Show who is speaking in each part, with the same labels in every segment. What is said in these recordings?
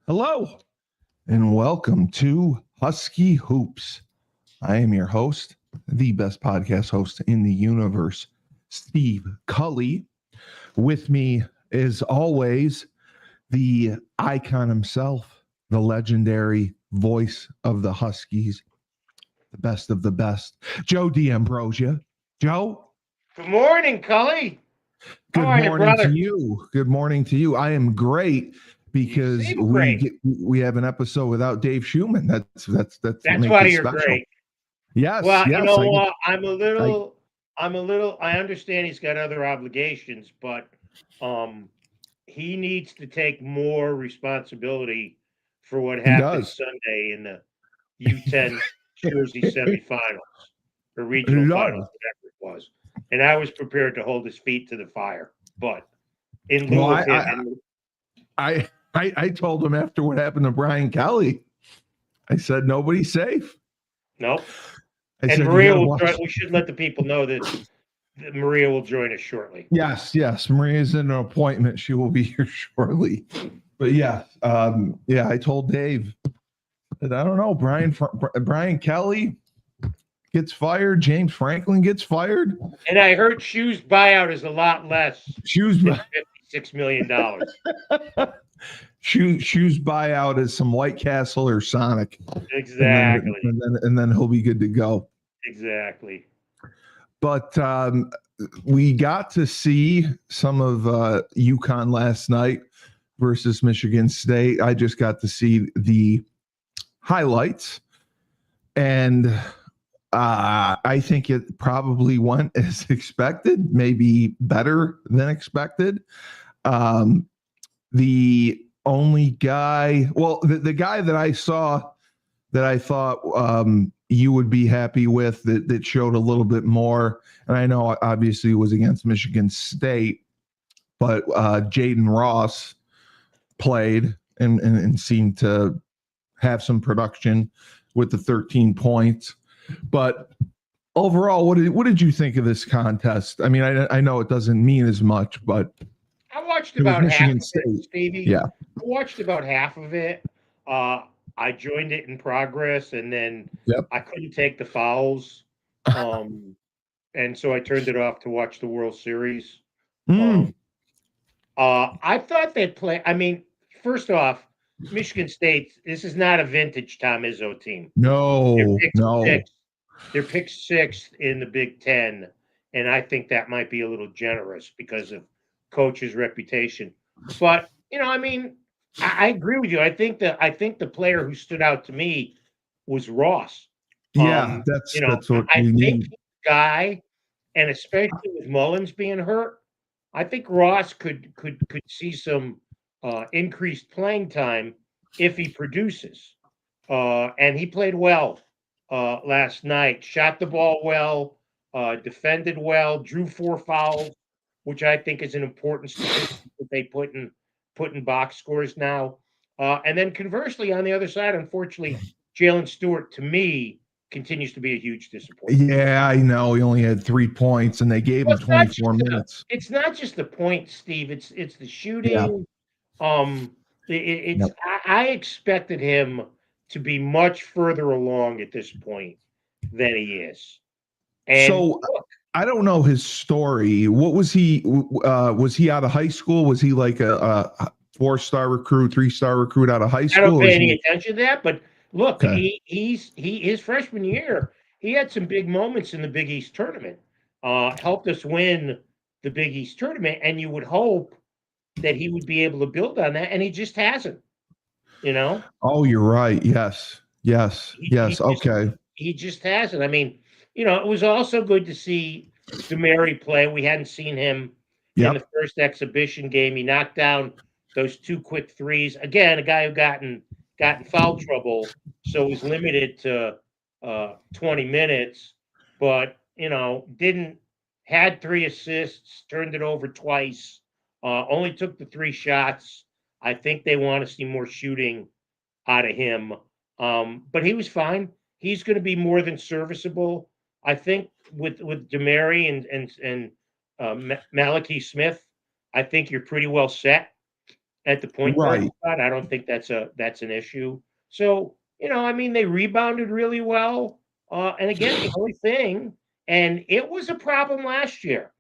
Speaker 1: Hello, and welcome to Husky Hoops. I am your host, the best podcast host in the universe, Steve Cully. With me, as always, the icon himself, the legendary voice of the Huskies, the best of the best, Joe D'Ambrosia. Joe,
Speaker 2: Good morning, Cully. How
Speaker 1: good
Speaker 2: are you,
Speaker 1: morning to
Speaker 2: brother?
Speaker 1: you. Good morning to you. I am great
Speaker 2: You
Speaker 1: because
Speaker 2: seem great.
Speaker 1: we have an episode without Dave Schumann. That's what
Speaker 2: That's
Speaker 1: makes
Speaker 2: why
Speaker 1: it
Speaker 2: you're
Speaker 1: special.
Speaker 2: great.
Speaker 1: Yes,
Speaker 2: Well, you
Speaker 1: yes.
Speaker 2: know
Speaker 1: I get
Speaker 2: what?
Speaker 1: I
Speaker 2: I understand he's got other obligations, but um, he needs to take more responsponsibility for what
Speaker 1: he
Speaker 2: happened
Speaker 1: does.
Speaker 2: Sunday in the U10 Jersey semifinals or regional
Speaker 1: He
Speaker 2: finals,
Speaker 1: does.
Speaker 2: whatever it was. And I was prepared to hold his feet to the fire, but in
Speaker 1: Well,
Speaker 2: lieu of him, and
Speaker 1: I told him after what happened to Brian Kelly, I said nobody's safe.
Speaker 2: nope.
Speaker 1: I
Speaker 2: And
Speaker 1: said you got
Speaker 2: Maria
Speaker 1: to
Speaker 2: will
Speaker 1: watch.
Speaker 2: try. We should let the people know that Maria will join us shortly.
Speaker 1: Yes. Maria's in an appointment. She will be here shortly. But yeah. I told Dave that I don't know. Brian Kelly gets fired. James Franklin gets fired.
Speaker 2: And I heard Shoes buyout is a lot less
Speaker 1: Shoes
Speaker 2: than $56 million.
Speaker 1: shoes buyout is some White Castle or Sonic, and then
Speaker 2: Exactly.
Speaker 1: he'll be good to go.
Speaker 2: Exactly.
Speaker 1: But we got to see some of UConn last night versus Michigan State. I just got to see the highlights, and I think it probably went as expected, maybe better than expected. The only guy, well, the guy that I saw that I thought you would be happy with that showed a little bit more, and I know obviously it was against Michigan State, but Jaden Ross played and seemed to have some production with the 13 points. But overall, what did you think of this contest? I mean, I know it doesn't mean as much, but
Speaker 2: I watched
Speaker 1: it was
Speaker 2: about half
Speaker 1: Michigan
Speaker 2: of it,
Speaker 1: State.
Speaker 2: Stevie.
Speaker 1: Yeah.
Speaker 2: I watched about half of it. Uh, I joined it in progress, and then
Speaker 1: Yep.
Speaker 2: I couldn't take the fouls. Um, and so I turned it off to watch the World Series.
Speaker 1: Mm,
Speaker 2: Um, I thought they play. I mean, first off, Michigan State. This is not a vintage Tom Izzo team. They're
Speaker 1: no,
Speaker 2: picked
Speaker 1: no.
Speaker 2: sixth. They're picked sixth in the Big Ten, and I think that might be a little generous because of coach's reputation. But I mean, I agree with you. I think the player who stood out to me was Ross.
Speaker 1: Yeah, that's what
Speaker 2: I
Speaker 1: we
Speaker 2: think
Speaker 1: need.
Speaker 2: the guy, and especially with Mullins being hurt, I think Ross could see some increased playing time if he produces. And he played well last night. Shot the ball well, defended well, drew 4 fouls, which I think is an important statistic that they put in box scores now. And then conversely, on the other side, unfortunately, Jalen Stewart to me continues to be a huge disappointment.
Speaker 1: Yeah, I know. He only had 3 points, and they gave
Speaker 2: Well,
Speaker 1: him 24 minutes.
Speaker 2: it's not just the point, Steve. It's the
Speaker 1: Yeah.
Speaker 2: shooting. Um, it's
Speaker 1: Yep.
Speaker 2: I expected him to be much further along at this point than he is. And
Speaker 1: So I don't know his story. What was he? Was he out of high school? Was he like a 4-star recruit, 3-star recruit out of high
Speaker 2: I don't
Speaker 1: school? Or
Speaker 2: pay
Speaker 1: is
Speaker 2: any
Speaker 1: he
Speaker 2: attention to that. But look,
Speaker 1: okay?
Speaker 2: his freshman year, he had some big moments in the Big East tournament. Helped us win the Big East tournament, and you would hope that he would be able to build on that, and he just hasn't. You know.
Speaker 1: Oh, you're right. Yes, yes,
Speaker 2: He he
Speaker 1: yes.
Speaker 2: just
Speaker 1: Okay.
Speaker 2: he just hasn't. I mean, it was also good to see Demary play. We hadn't seen him in the
Speaker 1: Yep.
Speaker 2: first exhibition game. He knocked down those 2 quick threes. Again, a guy who got in foul trouble, so was limited to 20 minutes, but didn't had 3 assists, turned it over twice, only took the 3 shots. I think they want to see more shooting out of him. But he was fine. He's going to be more than serviceable. I think with Demary and Malachi Smith, I think you're pretty well set. at the point guard
Speaker 1: Right.
Speaker 2: spot. I don't think that's an issue. So, I mean, they rebounded really well. And again, the only thing, and it was a problem last year,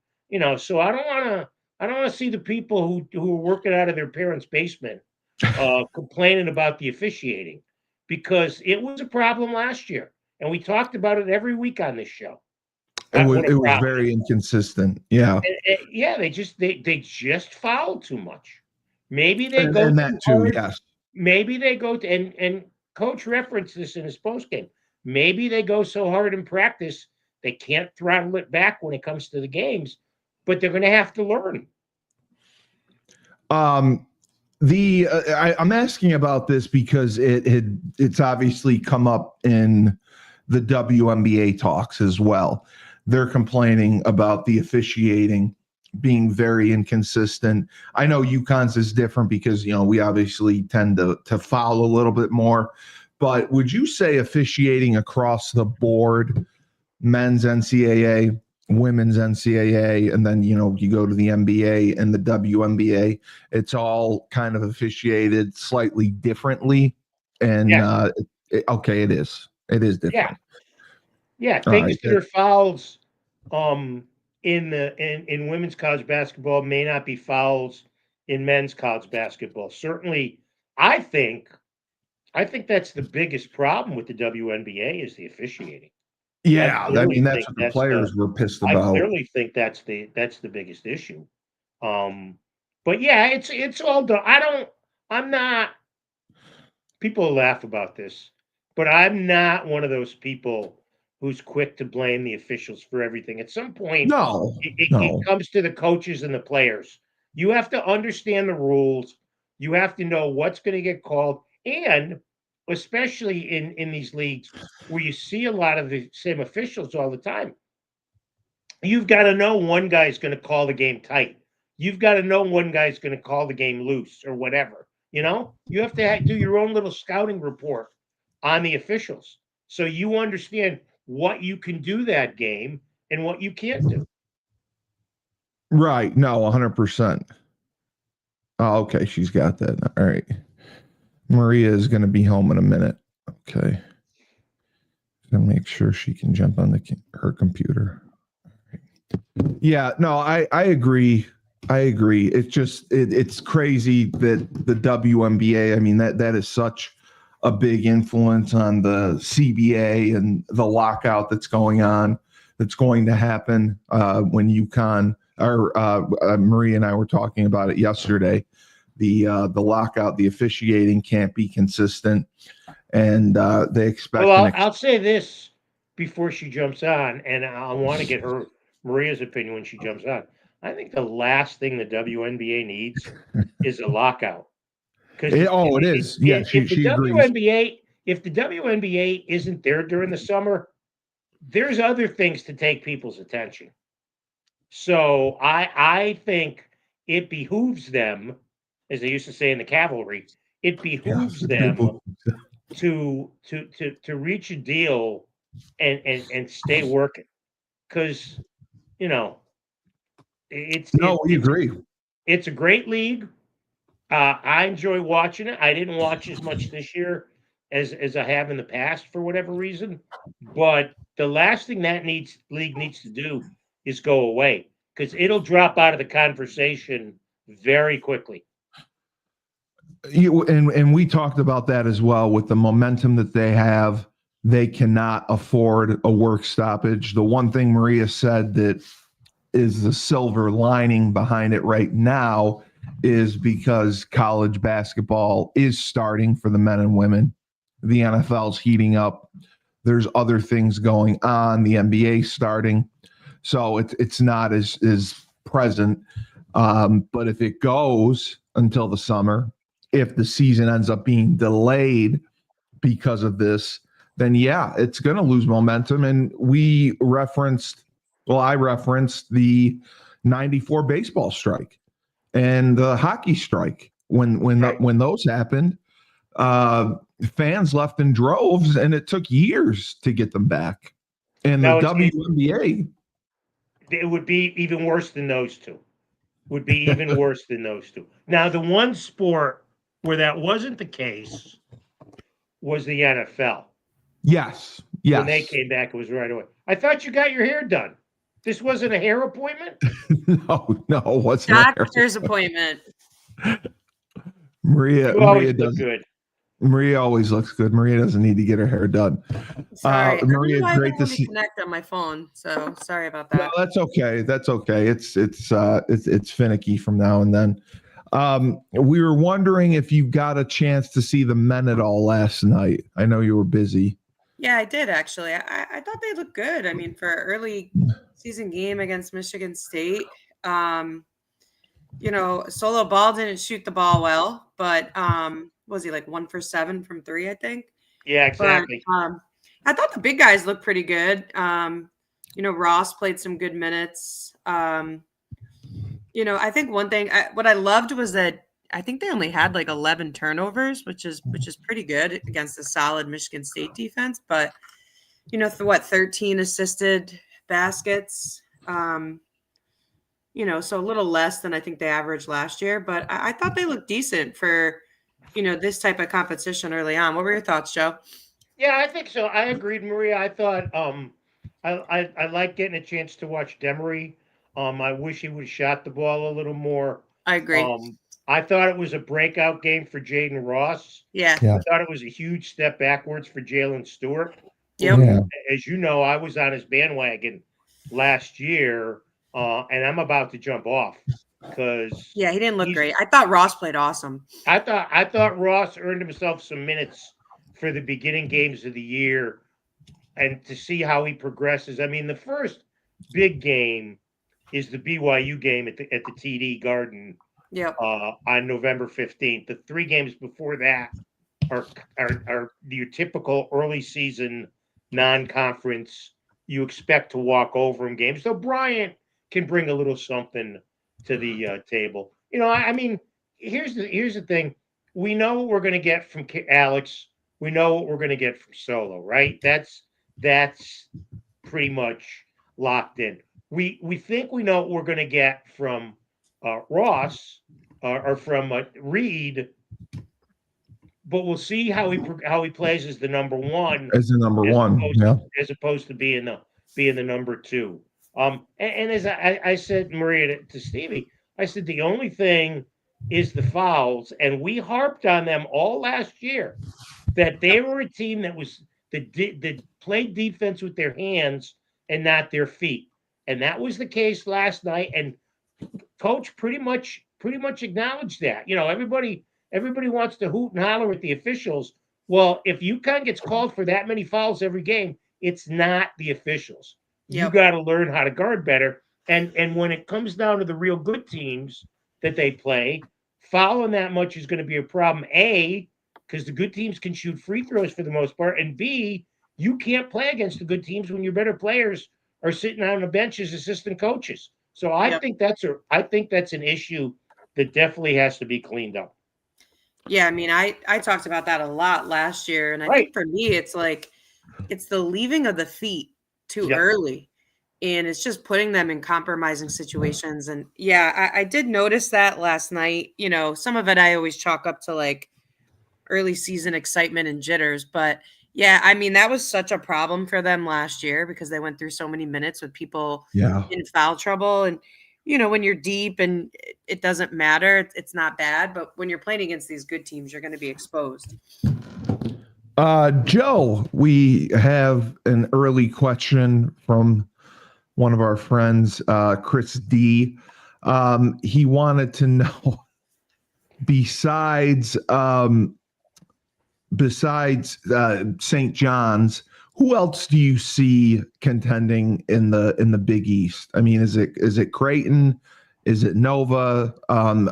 Speaker 2: so I don't want to see the people who are working out of their parents' basement complaining about the officiating, because it was a problem last year. And we talked about it every week on this show.
Speaker 1: It was
Speaker 2: What a
Speaker 1: it was
Speaker 2: problem.
Speaker 1: very inconsistent. Yeah.
Speaker 2: Yeah, they just foul too much. Maybe they go
Speaker 1: And
Speaker 2: too
Speaker 1: that too,
Speaker 2: hard.
Speaker 1: yes.
Speaker 2: Maybe they go to, and coach referenced this in his post game. Maybe they go so hard in practice they can't throttle it back when it comes to the games, but they're going to have to learn.
Speaker 1: I'm asking about this because it's obviously come up in the WNBA talks as well. They're complaining about the officiating being very inconsistent. I know UConn's is different because we obviously tend to foul a little bit more. But would you say officiating across the board, men's NCAA, women's NCAA, and then you go to the NBA and the WNBA, it's all kind of officiated slightly differently? And
Speaker 2: Yes.
Speaker 1: okay, it is different.
Speaker 2: Yeah. Yeah.
Speaker 1: All
Speaker 2: Things
Speaker 1: right.
Speaker 2: that are fouls in women's college basketball may not be fouls in men's college basketball. Certainly, I think that's the biggest problem with the WNBA is the officiating.
Speaker 1: Yeah, I mean that's what the players were pissed
Speaker 2: I
Speaker 1: about.
Speaker 2: clearly think that's the biggest issue. But yeah, it's all done. I'm not. People laugh about this, but I'm not one of those people who's quick to blame the officials for everything. At some point,
Speaker 1: No,
Speaker 2: it comes to the coaches and the players. You have to understand the rules. You have to know what's going to get called, and especially in these leagues where you see a lot of the same officials all the time, you've got to know one guy's going to call the game tight. You've got to know one guy's going to call the game loose or whatever. You have to do your own little scouting report on the officials so you understand what you can do that game and what you can't do.
Speaker 1: Right. No, 100%. Oh, okay. She's got that. All right. Maria is going to be home in a minute. Okay. Gonna make sure she can jump on her computer. Yeah. No, I agree. It's just it's crazy that the WNBA. I mean that is such a big influence on the CBA and the lockout that's going on. That's going to happen when UConn or Marie and I were talking about it yesterday. The lockout, the officiating can't be consistent, and they expect.
Speaker 2: Well, I'll say this before she jumps on, and I want to get Maria's opinion when she jumps on. I think the last thing the WNBA needs is a lockout.
Speaker 1: It is. Yeah, she agrees.
Speaker 2: If the WNBA isn't there during the summer, there's other things to take people's attention. So I think it behooves them, as they used to say in the cavalry, it behooves them to reach a deal and stay working, because
Speaker 1: we agree.
Speaker 2: It's a great league. I enjoy watching it. I didn't watch as much this year as I have in the past for whatever reason. But the last thing that league needs to do is go away, because it'll drop out of the conversation very quickly.
Speaker 1: And we talked about that as well. With the momentum that they have, they cannot afford a work stoppage. The one thing Maria said that is the silver lining behind it right now is because college basketball is starting for the men and women. The NFL's heating up. There's other things going on. The NBA starting. So it's not as present. But if it goes until the summer, if the season ends up being delayed because of this, then yeah, it's going to lose momentum. And I referenced the 94 baseball strike and the hockey strike. When those happened, fans left in droves, and it took years to get them back. And the WNBA,
Speaker 2: it would be even worse than those two. would be even worse than those two. Now, the one sport where that wasn't the case was the NFL.
Speaker 1: Yes.
Speaker 2: When they
Speaker 1: Yes.
Speaker 2: came back, it was right away. I thought you got your hair done. This wasn't a hair appointment?
Speaker 1: No, it wasn't there.
Speaker 3: Doctor's appointment.
Speaker 1: Maria
Speaker 2: You always look
Speaker 1: does.
Speaker 2: good.
Speaker 1: Maria always looks good. Maria doesn't need to get her hair done.
Speaker 3: Sorry.
Speaker 1: Maria,
Speaker 3: I don't know why
Speaker 1: great
Speaker 3: it
Speaker 1: to
Speaker 3: won't let me
Speaker 1: see.
Speaker 3: connect on my phone. So sorry about
Speaker 1: No,
Speaker 3: that.
Speaker 1: that's okay. That's okay. It's finicky from now and then. We were wondering if you got a chance to see the men at all last night. I know you were busy.
Speaker 3: Yeah, I did actually. I thought they looked good. I mean, for an early season game against Michigan State, Solo Ball didn't shoot the ball well, but was he like 1 for 7 from 3, I think?
Speaker 2: Yeah, exactly.
Speaker 3: But I thought the big guys looked pretty good. Ross played some good minutes. I think one thing what I loved was that I think they only had like 11 turnovers, which is pretty good against a solid Michigan State defense. But 13 assisted baskets. So a little less than I think they averaged last year. But I thought they looked decent for this type of competition early on. What were your thoughts, Joe?
Speaker 2: Yeah, I think so. I agreed, Maria. I thought I like getting a chance to watch Demery. I wish he would have shot the ball a little more.
Speaker 3: I agree.
Speaker 2: I thought it was a breakout game for Jaden Ross.
Speaker 3: Yeah.
Speaker 1: Yeah.
Speaker 2: I thought it was a huge step backwards for Jalen Stewart.
Speaker 3: Yep.
Speaker 1: Yeah.
Speaker 2: As you know, I was on his bandwagon last year, and I'm about to jump off because
Speaker 3: Yeah, he didn't look great. I thought Ross played awesome.
Speaker 2: I thought Ross earned himself some minutes for the beginning games of the year, and to see how he progresses. I mean, the first big game is the BYU game at the TD Garden.
Speaker 3: Yep.
Speaker 2: On November 15th. The 3 games before that are your typical early season non-conference. You expect to walk over him games. So Bryant can bring a little something to the table. I mean, here's the thing. We know what we're going to get from Alex. We know what we're going to get from Solo, right? That's pretty much locked in. We think we know what we're going to get from Ross or from Reed, but we'll see how he plays as the number one,
Speaker 1: As the number one,
Speaker 2: as opposed to being the number 2. And as I said, Maria, to Stevie, I said the only thing is the fouls, and we harped on them all last year that they were a team that played defense with their hands and not their feet, and that was the case last night. And Coach pretty much acknowledged that. Everybody wants to hoot and holler at the officials. Well, if UConn gets called for that many fouls every game, it's not the officials.
Speaker 3: Yep.
Speaker 2: You got to learn how to guard better. And when it comes down to the real good teams that they play, fouling that much is going to be a problem. A, because the good teams can shoot free throws for the most part, and B, you can't play against the good teams when your better players are sitting on the bench as assistant coaches. So I think that's an issue that definitely has to be cleaned up.
Speaker 3: Yeah, I mean, I talked about that a lot last year, and I think for me, it's the leaving of the feet too early, and it's just putting them in compromising situations. And yeah, I did notice that last night. Some of it I always chalk up to like early season excitement and jitters, but yeah, I mean, that was such a problem for them last year because they went through so many minutes with people in foul trouble. And, when you're deep and it doesn't matter, it's not bad. But when you're playing against these good teams, you're going to be exposed.
Speaker 1: Joe, we have an early question from one of our friends, Chris D. He wanted to know, besides St. John's, who else do you see contending in the Big East? I mean, is it Creighton? Is it Nova?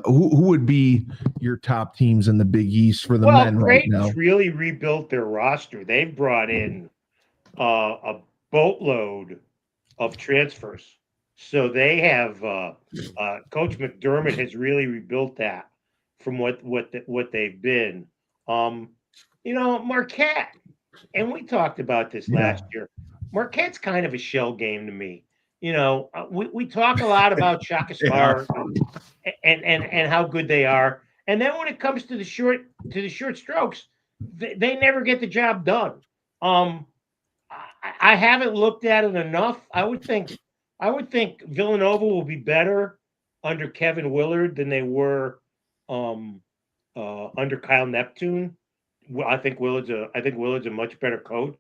Speaker 1: Who would be your top teams in the Big East for the men right now?
Speaker 2: Creighton's really rebuilt their roster. They've brought in a boatload of transfers. So they have Coach McDermott has really rebuilt that from what they've been. Marquette, and we talked about this last year. Marquette's kind of a shell game to me. we talk a lot about Shaka Smart and how good they are, and then when it comes to the short strokes, they never get the job done. I haven't looked at it enough. I would think Villanova will be better under Kevin Willard than they were under Kyle Neptune. I think Willard's a much better coach.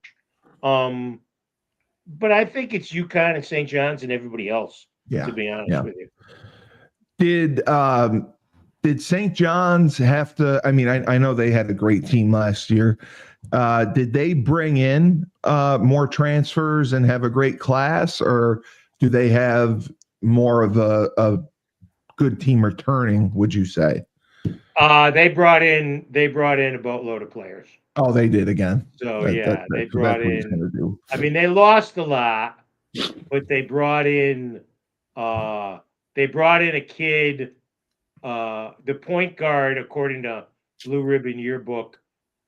Speaker 2: But I think it's UConn and St. John's and everybody else.
Speaker 1: Yeah,
Speaker 2: to be honest with you.
Speaker 1: Did St. John's have to? I mean, I know they had a great team last year. Did they bring in more transfers and have a great class, or do they have more of a good team returning? Would you say?
Speaker 2: They brought in a boatload of players.
Speaker 1: Oh, they did again.
Speaker 2: So they brought in. I mean, they lost a lot, but they brought in a kid. The point guard, according to Blue Ribbon Yearbook,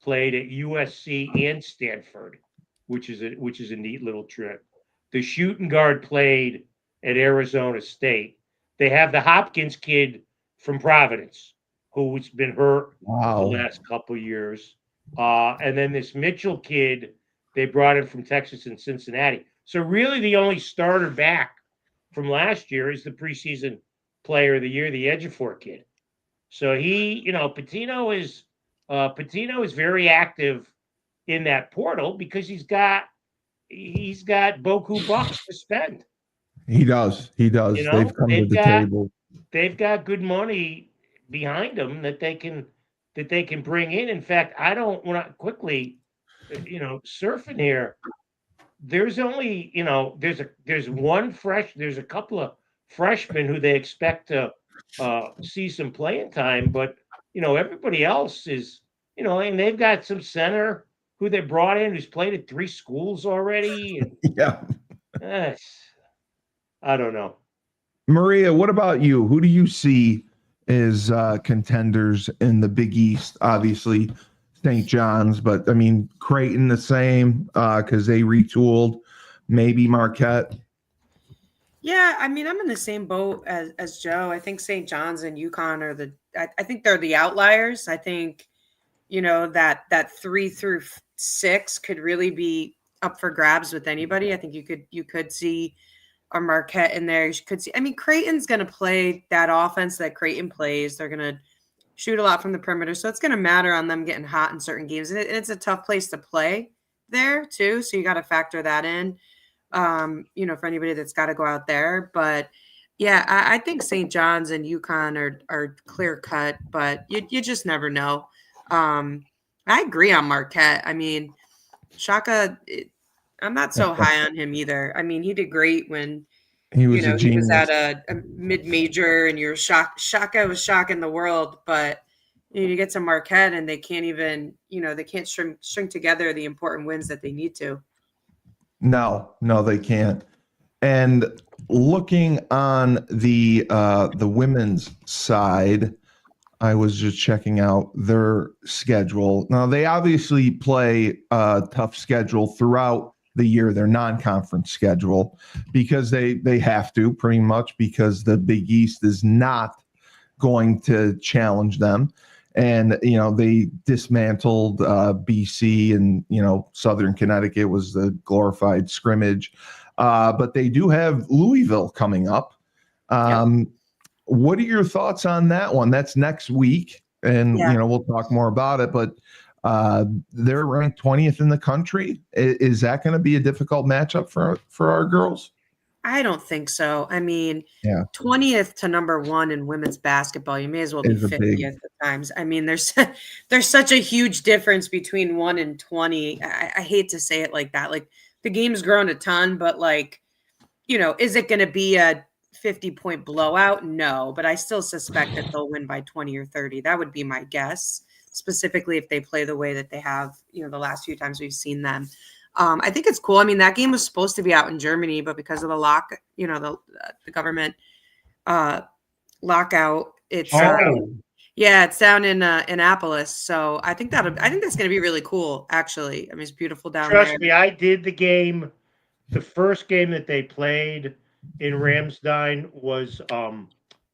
Speaker 2: played at USC and Stanford, which is a neat little trip. The shooting guard played at Arizona State. They have the Hopkins kid from Providence, who's been hurt the last couple years. And then this Mitchell kid, they brought in from Texas and Cincinnati. So really the only starter back from last year is the preseason player of the year, the Ejiofor kid. So Patino is very active in that portal because he's got Boku bucks to spend.
Speaker 1: He does. They've come to the table.
Speaker 2: They've got good money behind them that they can bring in. In fact, quickly, surfing here. There's only, there's a couple of freshmen who they expect to see some playing time, but everybody else is, and they've got some center who they brought in who's played at 3 schools already. And,
Speaker 1: yeah.
Speaker 2: I don't know.
Speaker 1: Maria, what about you? Who do you see as contenders in the Big East? Obviously, St. John's, but I mean, Creighton the same because they retooled. Maybe Marquette.
Speaker 3: Yeah, I mean, I'm in the same boat as Joe. I think St. John's and UConn are I think they're the outliers. I think, that 3 through 6 could really be up for grabs with anybody. I think you could see a Marquette in there. You could see, I mean, Creighton's going to play that offense that Creighton plays. They're going to shoot a lot from the perimeter. So it's going to matter on them getting hot in certain games. And it's a tough place to play there too. So you got to factor that in, for anybody that's got to go out there. But yeah, I think St. John's and UConn are clear cut, but you just never know. I agree on Marquette. I mean, Shaka, I'm not so high on him either. I mean, he did great when he was he was at a mid-major and you're Shaka was shocking the world, but you get to Marquette and they can't even, they can't string together the important wins that they need to.
Speaker 1: No, they can't. And looking on the women's side, I was just checking out their schedule. Now they obviously play a tough schedule throughout the year, their non-conference schedule, because they have to pretty much because the Big East is not going to challenge them. And, they dismantled BC and, Southern Connecticut was the glorified scrimmage. But they do have Louisville coming up. What are your thoughts on that one? That's next week. And, we'll talk more about it. But they're ranked 20th in the country. Is that going to be a difficult matchup for our girls?
Speaker 3: I don't think so. I mean, 20th to number 1 in women's basketball, you may as well be 50th at times. I mean, there's such a huge difference between 1 and 20. I hate to say it like that. Like the game's grown a ton, but is it going to be a 50-point blowout? No, but I still suspect that they'll win by 20 or 30. That would be my guess, specifically if they play the way that they have, the last few times we've seen them. I think it's cool. I mean, that game was supposed to be out in Germany, but because of the the government lockout, it's it's down in Annapolis. So I think that's going to be really cool. Actually, I mean, it's beautiful down there.
Speaker 2: Trust me, I did the game, the first game that they played in Ramstein was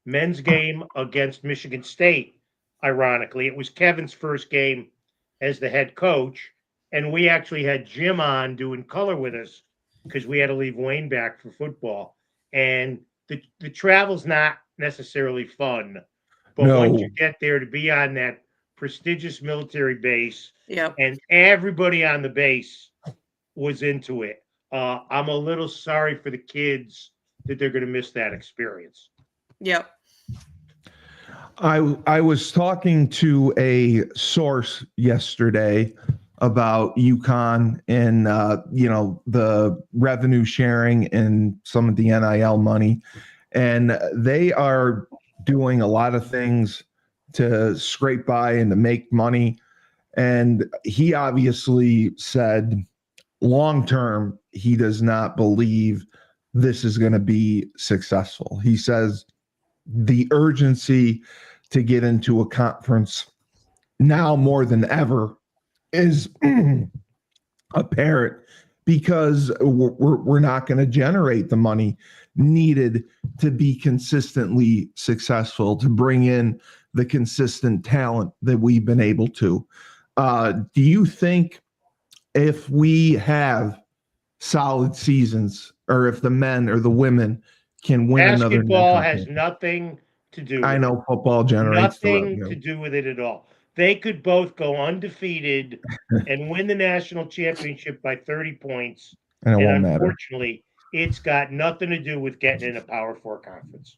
Speaker 2: men's game against Michigan State. Ironically, it was Kevin's first game as the head coach, and we actually had Jim on doing color with us because we had to leave Wayne back for football. And the travel's not necessarily fun, but once you
Speaker 1: No,
Speaker 2: get there to be on that prestigious military base,
Speaker 3: Yep.
Speaker 2: and everybody on the base was into it. I'm a little sorry for the kids that they're going to miss that experience.
Speaker 3: Yep.
Speaker 1: I was talking to a source yesterday about UConn and the revenue sharing and some of the NIL money, and they are doing a lot of things to scrape by and to make money. And he obviously said long term, he does not believe this is going to be successful. He says the urgency to get into a conference now more than ever is apparent because we're not going to generate the money needed to be consistently successful, to bring in the consistent talent that we've been able to. Do you think if we have solid seasons, or if the men or the women can win another
Speaker 2: Basketball
Speaker 1: national
Speaker 2: has
Speaker 1: championship?
Speaker 2: nothing to do
Speaker 1: I
Speaker 2: with
Speaker 1: know football generates the
Speaker 2: nothing to
Speaker 1: revenue.
Speaker 2: do with it at all. They could both go undefeated and win the national championship by 30 points.
Speaker 1: And it
Speaker 2: And
Speaker 1: won't matter.
Speaker 2: unfortunately, it's got nothing to do with getting in a Power Four conference.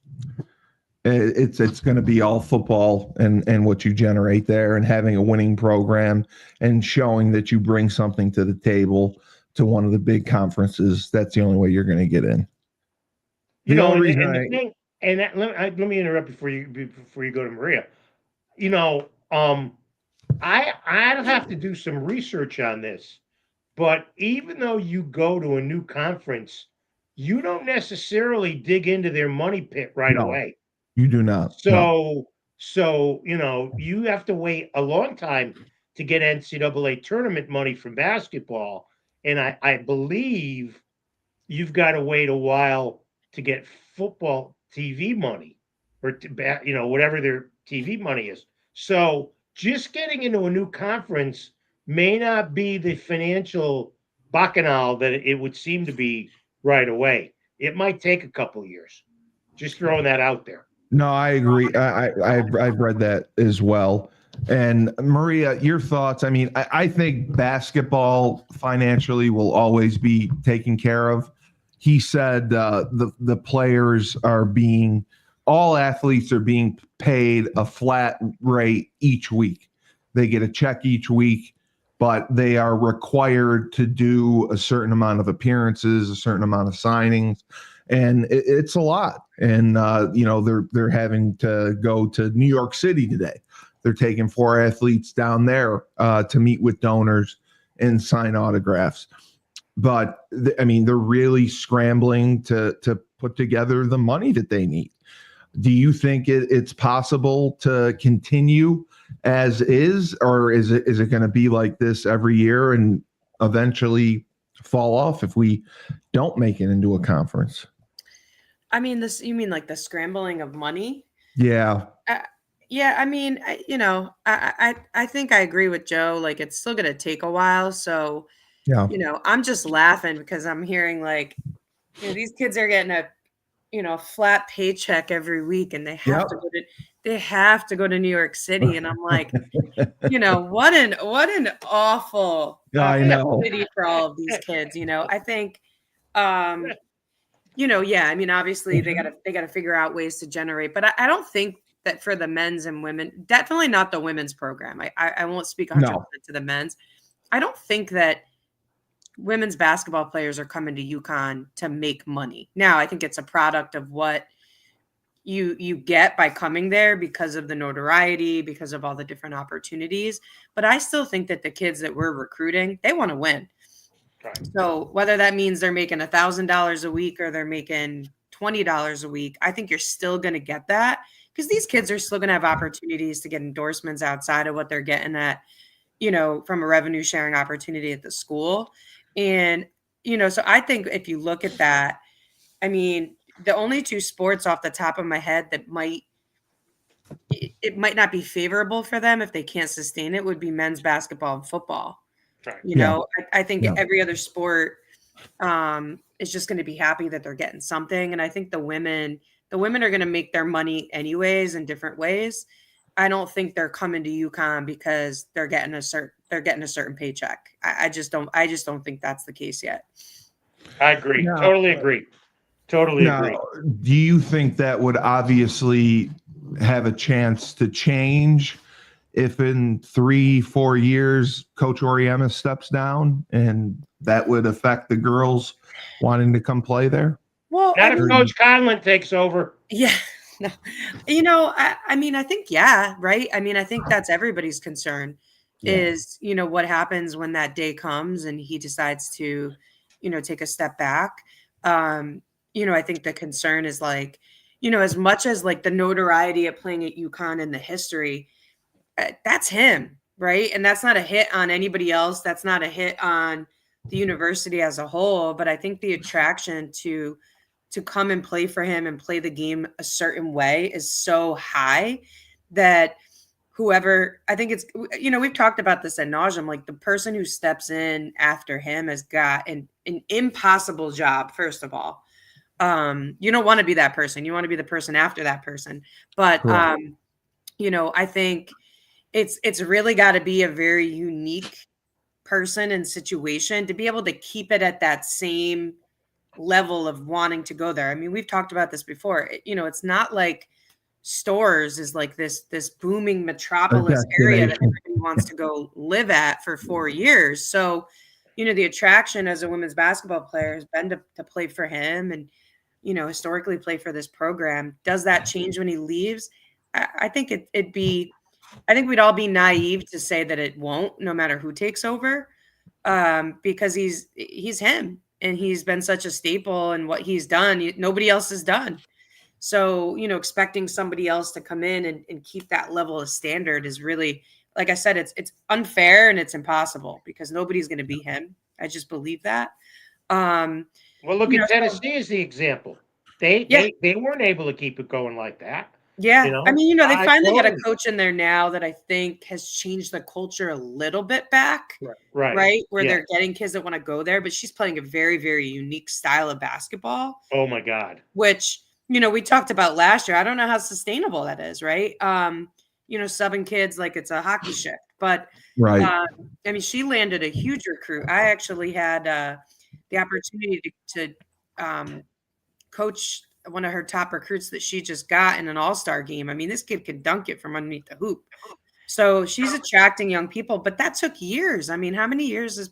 Speaker 1: It's going to be all football and what you generate there, and having a winning program and showing that you bring something to the table to one of the big conferences. That's the only way you're going to get in.
Speaker 2: You
Speaker 1: The
Speaker 2: know,
Speaker 1: only
Speaker 2: and,
Speaker 1: reason
Speaker 2: and the thing, and that, let me interrupt before you go to Maria. You know, I'd have to do some research on this, but even though you go to a new conference, you don't necessarily dig into their money pit right
Speaker 1: No.
Speaker 2: away.
Speaker 1: You do not. No.
Speaker 2: So you know, you have to wait a long time to get NCAA tournament money from basketball, and I believe you've got to wait a while to get football TV money, or whatever their TV money is. So just getting into a new conference may not be the financial bacchanal that it would seem to be right away. It might take a couple years. Just throwing that out there.
Speaker 1: No, I agree. I've read that as well. And Maria, your thoughts? I mean, I think basketball financially will always be taken care of. He said the players are being, all athletes are being paid a flat rate each week. They get a check each week, but they are required to do a certain amount of appearances, a certain amount of signings, and it's a lot. And they're having to go to New York City today. They're taking 4 athletes down there to meet with donors and sign autographs. But they're really scrambling to put together the money that they need. Do you think it's possible to continue as is, or is it going to be like this every year and eventually fall off if we don't make it into a conference?
Speaker 3: I mean, you mean like the scrambling of money?
Speaker 1: Yeah.
Speaker 3: Yeah. I mean, I think I agree with Joe. Like, it's still going to take a while. So,
Speaker 1: Yeah.
Speaker 3: I'm just laughing because I'm hearing like, these kids are getting a flat paycheck every week, and they have to go to New York City. And I'm like, what an awful
Speaker 1: I know.
Speaker 3: city for all of these kids. I think, yeah, I mean, obviously they gotta figure out ways to generate, but I don't think that for the men's and women, definitely not the women's program. I won't speak 100% to the men's. I don't think that women's basketball players are coming to UConn to make money. Now, I think it's a product of what you get by coming there because of the notoriety, because of all the different opportunities. But I still think that the kids that we're recruiting, they want to win. Right. So whether that means they're making $1,000 a week or they're making $20 a week, I think you're still going to get that because these kids are still going to have opportunities to get endorsements outside of what they're getting at, from a revenue sharing opportunity at the school. And, so I think if you look at that, I mean, the only two sports off the top of my head that it might not be favorable for them if they can't sustain it would be men's basketball and football.
Speaker 2: Right.
Speaker 3: You know, I think
Speaker 1: Yeah.
Speaker 3: every other sport is just going to be happy that they're getting something. And I think the women are going to make their money anyways in different ways. I don't think they're coming to UConn because they're getting a certain paycheck. I just don't think that's the case yet.
Speaker 2: I agree.
Speaker 1: No.
Speaker 2: Totally agree. Totally
Speaker 1: Now,
Speaker 2: agree.
Speaker 1: do you think that would obviously have a chance to change if in 3-4 years Coach Oriema steps down, and that would affect the girls wanting to come play there?
Speaker 3: Well,
Speaker 2: Not if Coach Conlon takes over.
Speaker 3: Yeah. No. You know, I mean, I think, yeah, right. I mean, I think that's everybody's concern is, you know, what happens when that day comes and he decides to, you know, take a step back. You know, I think the concern is like, you know, as much as like the notoriety of playing at UConn and the history, that's him, right? And that's not a hit on anybody else. That's not a hit on the university as a whole. But I think the attraction to come and play for him and play the game a certain way is so high that whoever, I think it's, you know, we've talked about this ad nauseum, like the person who steps in after him has got an impossible job, first of all. You don't want to be that person. You want to be the person after that person. But, you know, I think it's really got to be a very unique person and situation to be able to keep it at that same level of wanting to go there. I mean, we've talked about this before. You know, it's not like Stores is like this booming metropolis area that everybody wants to go live at for 4 years. So, you know, the attraction as a women's basketball player has been to play for him and, you know, historically play for this program. Does that change when he leaves? I think I think we'd all be naive to say that it won't, no matter who takes over, because he's him. And he's been such a staple in what he's done. Nobody else has done. So, you know, expecting somebody else to come in and keep that level of standard is really, like I said, it's unfair and it's impossible because nobody's going to be him. I just believe that.
Speaker 2: Well, look at Tennessee as the example. They weren't able to keep it going like that.
Speaker 3: Yeah.
Speaker 2: You know?
Speaker 3: I mean, you know, they finally got a coach in there now that I think has changed the culture a little bit back. Right. Where they're getting kids that want to go there, but she's playing a very, very unique style of basketball.
Speaker 2: Oh my God.
Speaker 3: Which, you know, we talked about last year. I don't know how sustainable that is, right? You know, subbing kids like it's a hockey shift. But I mean, she landed a huge recruit. I actually had the opportunity to coach one of her top recruits that she just got in an all-star game. I mean, this kid could dunk it from underneath the hoop. So she's attracting young people, but that took years. I mean, how many years has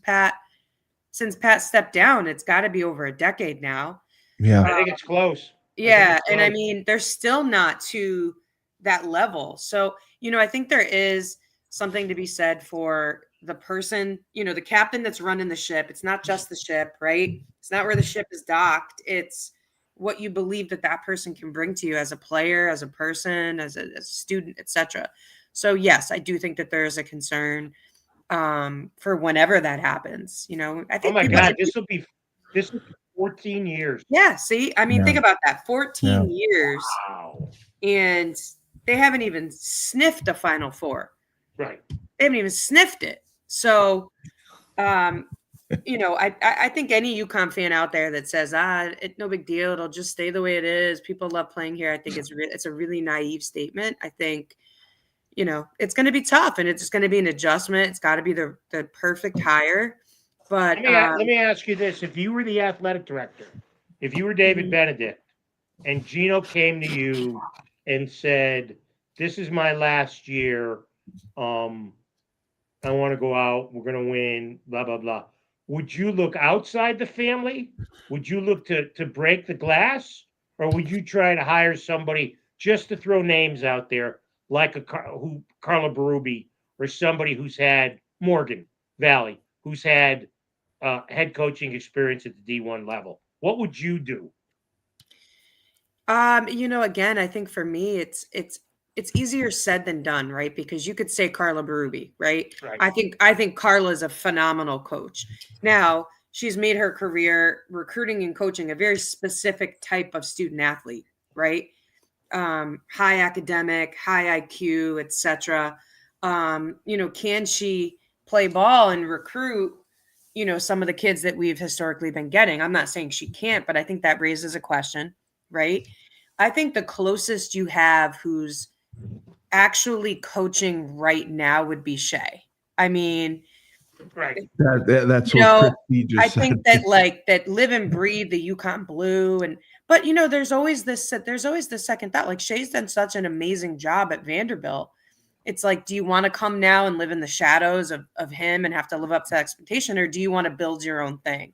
Speaker 3: since Pat stepped down? It's got to be over a decade now.
Speaker 1: Yeah.
Speaker 2: I think it's close.
Speaker 3: Yeah. And I mean, they're still not to that level. So, you know, I think there is something to be said for the person, you know, the captain that's running the ship. It's not just the ship, right? It's not where the ship is docked. It's what you believe that person can bring to you as a player, as a person, as a student, etc. So yes, I do think that there is a concern for whenever that happens. You know, I think.
Speaker 2: Oh my God, this will be 14 years.
Speaker 3: Yeah. See, I mean, think about that. 14 years.
Speaker 2: Wow.
Speaker 3: And they haven't even sniffed a Final Four.
Speaker 2: Right.
Speaker 3: They haven't even sniffed it. So, you know, I think any UConn fan out there that says, it's no big deal, it'll just stay the way it is, people love playing here, I think it's a really naive statement. I think, you know, it's going to be tough and it's going to be an adjustment. It's got to be the perfect hire. But
Speaker 2: let me ask you this. If you were the athletic director, if you were David Benedict and Gino came to you and said, this is my last year, I want to go out, we're going to win, blah, blah, blah. Would you look outside the family? Would you look to break the glass? Or would you try to hire somebody just to throw names out there, like Carla Berube, or somebody who's had Morgan Valley, who's had head coaching experience at the D1 level? What would you do?
Speaker 3: You know, again, I think for me, it's easier said than done, right? Because you could say Carla Berube, right? I think Carla is a phenomenal coach. Now, she's made her career recruiting and coaching a very specific type of student athlete, right? High academic, high IQ, etc. Can she play ball and recruit, some of the kids that we've historically been getting? I'm not saying she can't, but I think that raises a question, right? I think the closest you have who's actually coaching right now would be Shay. I mean,
Speaker 2: Right.
Speaker 1: That's what Christy just
Speaker 3: I
Speaker 1: said.
Speaker 3: think that that live and breathe the UConn blue, but there's always this second thought. Like, Shay's done such an amazing job at Vanderbilt. It's like, do you want to come now and live in the shadows of him and have to live up to that expectation, or do you want to build your own thing?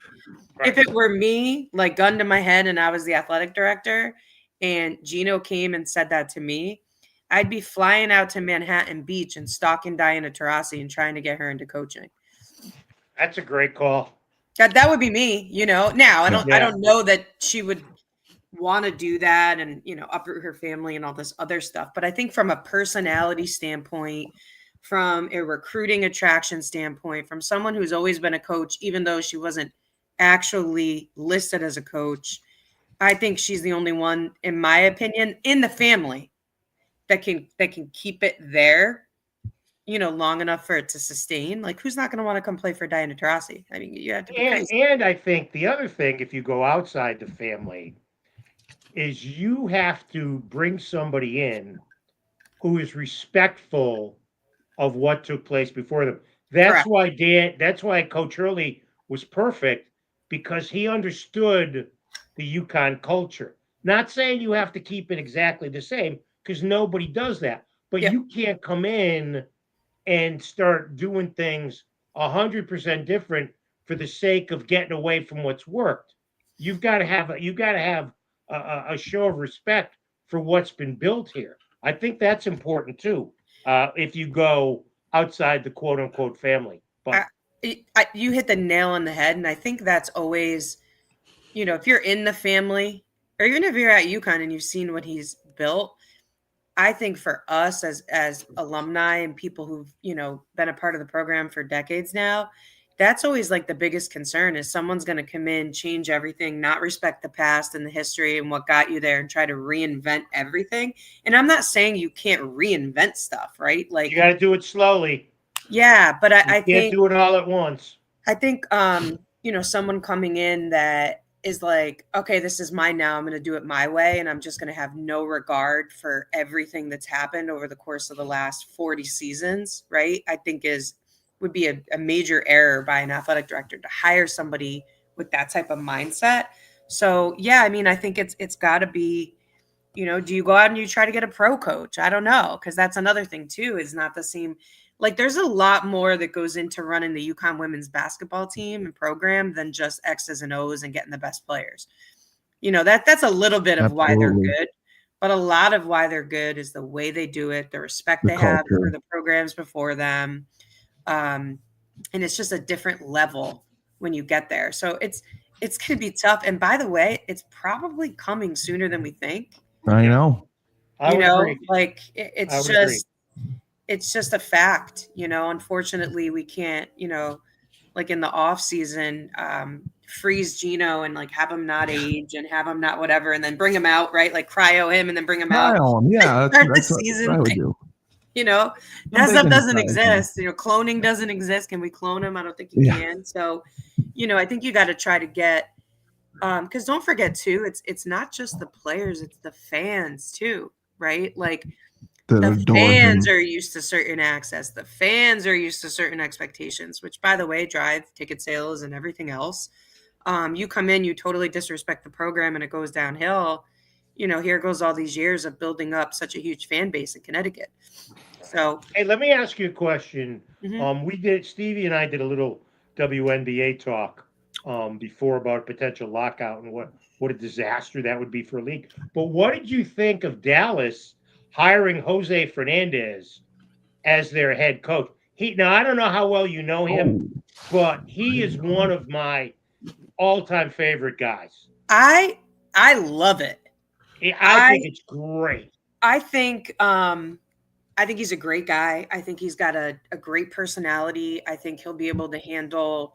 Speaker 2: Right.
Speaker 3: If it were me, like gun to my head, and I was the athletic director, and Gino came and said that to me, I'd be flying out to Manhattan Beach and stalking Diana Taurasi and trying to get her into coaching.
Speaker 2: That's a great call.
Speaker 3: That would be me, Now I don't know that she would want to do that and uproot her family and all this other stuff. But I think from a personality standpoint, from a recruiting attraction standpoint, from someone who's always been a coach, even though she wasn't actually listed as a coach, I think she's the only one, in my opinion, in the family that can keep it there, long enough for it to sustain. Like, who's not going to want to come play for Diana Taurasi? I mean, you have to be crazy.
Speaker 2: And I think the other thing, if you go outside the family, is you have to bring somebody in who is respectful of what took place before them. That's why Coach Hurley was perfect, because he understood the UConn culture. Not saying you have to keep it exactly the same, because nobody does that. But you can't come in and start doing things 100% different for the sake of getting away from what's worked. You've got to have a show of respect for what's been built here. I think that's important too. If you go outside the quote unquote family, but
Speaker 3: you hit the nail on the head, and I think that's always, if you're in the family, or even if you're at UConn and you've seen what he's built, I think for us as alumni and people who've, been a part of the program for decades now, that's always like the biggest concern, is someone's going to come in, change everything, not respect the past and the history and what got you there, and try to reinvent everything. And I'm not saying you can't reinvent stuff, right? Like,
Speaker 2: you got to do it slowly.
Speaker 3: Yeah, but I
Speaker 2: can't do it all at once.
Speaker 3: I think, someone coming in that is like, okay, this is mine now, I'm going to do it my way, and I'm just going to have no regard for everything that's happened over the course of the last 40 seasons, right? I think would be a major error by an athletic director to hire somebody with that type of mindset. So, yeah, I mean, I think it's got to be, do you go out and you try to get a pro coach? I don't know, because that's another thing too, is not the same. Like, there's a lot more that goes into running the UConn women's basketball team and program than just X's and O's and getting the best players. That's a little bit of why they're good, but a lot of why they're good is the way they do it, the respect they have for the programs before them. And it's just a different level when you get there. So it's going to be tough. And by the way, it's probably coming sooner than we think.
Speaker 1: I know.
Speaker 3: Like, it's just a fact, unfortunately we can't, like in the off season, freeze Gino and like have him not age and have him not whatever, and then bring him out, right? Like cryo him and then bring him out.
Speaker 1: Yeah.
Speaker 3: That's the season. What I would do. That stuff doesn't exist. Cloning doesn't exist. Can we clone him? I don't think you can. So, I think you got to try to get, because don't forget too, it's not just the players, it's the fans too, right? Like, the fans are used to certain access. The fans are used to certain expectations, which, by the way, drive ticket sales and everything else. You come in, you totally disrespect the program, and it goes downhill. Here goes all these years of building up such a huge fan base in Connecticut. So,
Speaker 2: hey, let me ask you a question. Stevie and I did a little WNBA talk before about potential lockout and what a disaster that would be for a league. But what did you think of Dallas hiring Jose Fernandez as their head coach? Now I don't know how well you know him, but he is one of my all-time favorite guys.
Speaker 3: I love it.
Speaker 2: I think it's great.
Speaker 3: I think he's a great guy. I think he's got a great personality. I think he'll be able to handle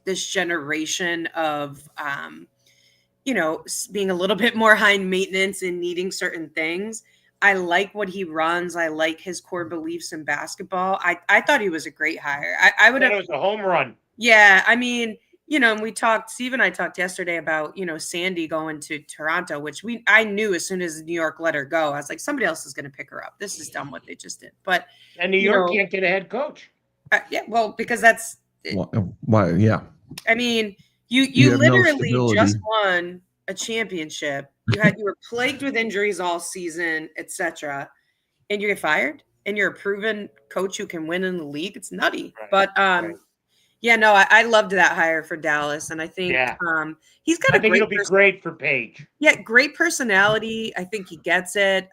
Speaker 3: this generation of, being a little bit more high maintenance and needing certain things. I like what he runs. I like his core beliefs in basketball. I thought he was a great hire. I would have.
Speaker 2: It was a home run.
Speaker 3: Yeah, I mean, and Steve and I talked yesterday about, Sandy going to Toronto, which I knew as soon as New York let her go, I was like, somebody else is going to pick her up. This is dumb what they just did. But
Speaker 2: and New York can't get a head coach.
Speaker 3: Yeah, well, because that's
Speaker 1: why. Yeah,
Speaker 3: I mean, you literally just won a championship. You were plagued with injuries all season, etc., and you get fired, and you're a proven coach who can win in the league. It's nutty,
Speaker 2: right.
Speaker 3: But yeah, no, I loved that hire for Dallas, and I think he's got.
Speaker 2: I think it'll be great for Paige.
Speaker 3: Yeah, great personality. I think he gets it.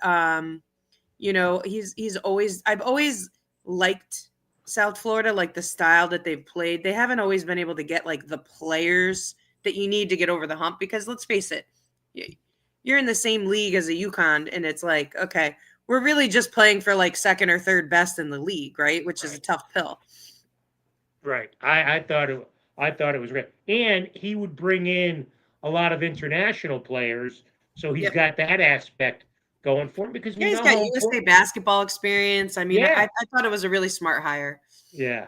Speaker 3: He's always. I've always liked South Florida, like the style that they've played. They haven't always been able to get like the players that you need to get over the hump, because let's face it, you're in the same league as a UConn, and it's like, okay, we're really just playing for like second or third best in the league, right? Which is a tough pill.
Speaker 2: Right. I thought it was great. And he would bring in a lot of international players, so he's got that aspect going for him, because
Speaker 3: he's got USA basketball experience. I mean, I thought it was a really smart hire.
Speaker 2: Yeah.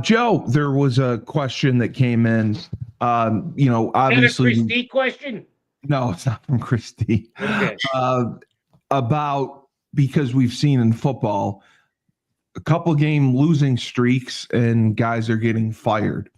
Speaker 1: Joe, there was a question that came in. Obviously,
Speaker 2: Christy question.
Speaker 1: No, it's not from Christy.
Speaker 2: Okay.
Speaker 1: About, because we've seen in football a couple game losing streaks and guys are getting fired.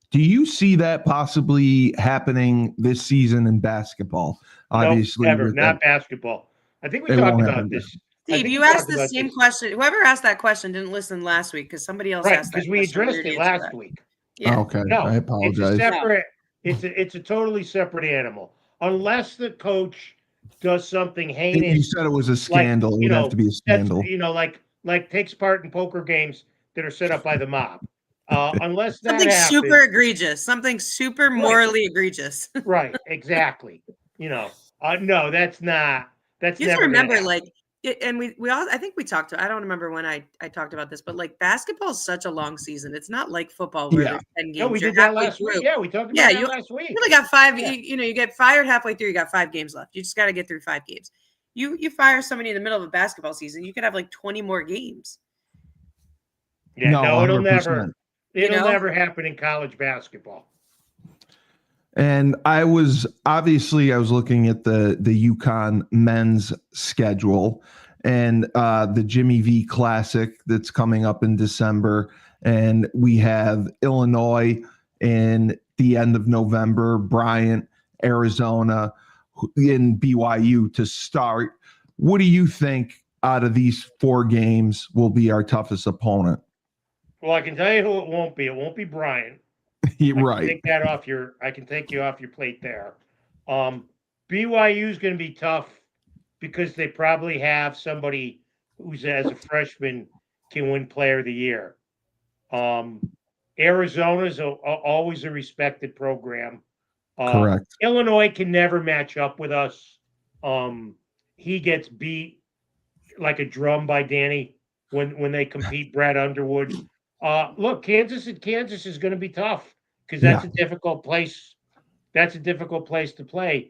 Speaker 1: Do you see that possibly happening this season in basketball? Obviously,
Speaker 2: no, never. Not basketball. I think we talked about this.
Speaker 3: Steve, you asked the same question. Whoever asked that question didn't listen last week, because somebody else asked that question.
Speaker 2: Because we addressed it last week.
Speaker 3: Yeah.
Speaker 1: Oh, okay.
Speaker 2: No,
Speaker 1: I apologize.
Speaker 2: It's a separate. It's a totally separate animal. Unless the coach does something heinous.
Speaker 1: You said it was a scandal. It would have to be a scandal.
Speaker 2: Like takes part in poker games that are set up by the mob. Unless that
Speaker 3: something
Speaker 2: happens,
Speaker 3: super egregious, something super morally egregious.
Speaker 2: Right, exactly. No, that's not. That's
Speaker 3: you
Speaker 2: never
Speaker 3: remember,
Speaker 2: happen.
Speaker 3: like, and we all. I think we talked. I don't remember when I talked about this, but like basketball is such a long season. It's not like football where there's 10 games.
Speaker 2: No, we did that last week. Yeah, we talked about that last week.
Speaker 3: You only got 5. Yeah. You get fired halfway through. You got 5 games left. You just got to get through 5 games. You fire somebody in the middle of a basketball season, you could have like 20 more games.
Speaker 2: Yeah, no, it'll
Speaker 1: 100%.
Speaker 2: never happen in college basketball.
Speaker 1: And I was looking at the UConn men's schedule and the Jimmy V Classic that's coming up in December. And we have Illinois in the end of November, Bryant, Arizona, in BYU to start. What do you think out of these 4 games will be our toughest opponent?
Speaker 2: Well, I can tell you who it won't be. It won't be Bryant.
Speaker 1: Right.
Speaker 2: I can take you off your plate there. BYU is going to be tough because they probably have somebody who's, as a freshman, can win Player of the Year. Arizona's always a respected program.
Speaker 1: Correct.
Speaker 2: Illinois can never match up with us. He gets beat like a drum by Danny when they compete. Brad Underwood. Look, Kansas is going to be tough because that's a difficult place. That's a difficult place to play.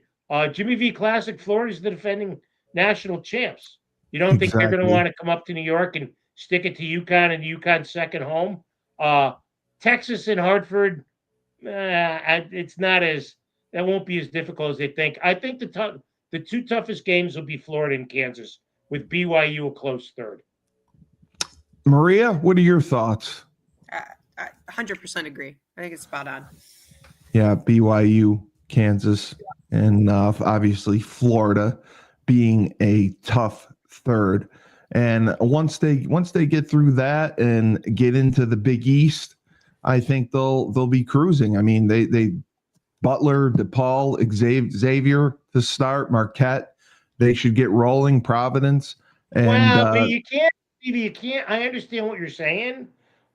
Speaker 2: Jimmy V Classic, Florida's the defending national champs. You don't think they're going to want to come up to New York and stick it to UConn and UConn's second home? Texas and Hartford, it's not as. That won't be as difficult as they think. I think the 2 toughest games will be Florida and Kansas, with BYU a close third.
Speaker 1: Maria, what are your thoughts?
Speaker 3: I 100% agree. I think it's spot on.
Speaker 1: Yeah, BYU, Kansas, and obviously Florida being a tough third. And once they get through that and get into the Big East, I think they'll be cruising. I mean, they Butler, DePaul, Xavier to start, Marquette. They should get rolling. Providence. And
Speaker 2: but you can't. I understand what you're saying,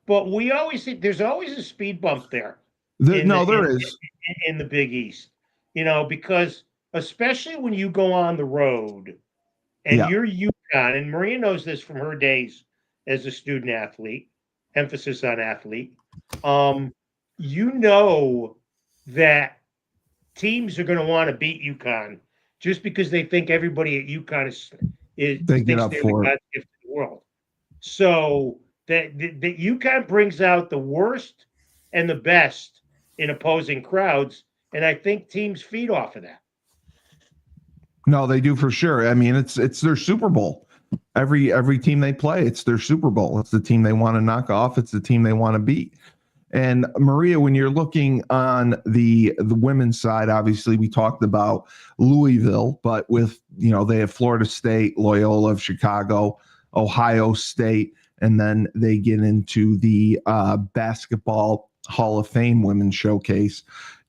Speaker 2: but we always think there's always a speed bump there.
Speaker 1: There is
Speaker 2: in the Big East. Because especially when you go on the road and you're UConn, and Maria knows this from her days as a student athlete. Emphasis on athlete. you know that teams are going to want to beat UConn just because they think everybody at UConn
Speaker 1: They get
Speaker 2: thinks
Speaker 1: up
Speaker 2: they're
Speaker 1: for
Speaker 2: the
Speaker 1: it.
Speaker 2: God's gift to the world. So that UConn brings out the worst and the best in opposing crowds, and I think teams feed off of that.
Speaker 1: No, they do for sure. I mean, it's their Super Bowl. Every team they play, it's their Super Bowl. It's the team they want to knock off. It's the team they want to beat. And Maria, when you're looking on the women's side, obviously we talked about Louisville, but with they have Florida State, Loyola of Chicago, Ohio State, and then they get into the basketball Hall of Fame women's showcase.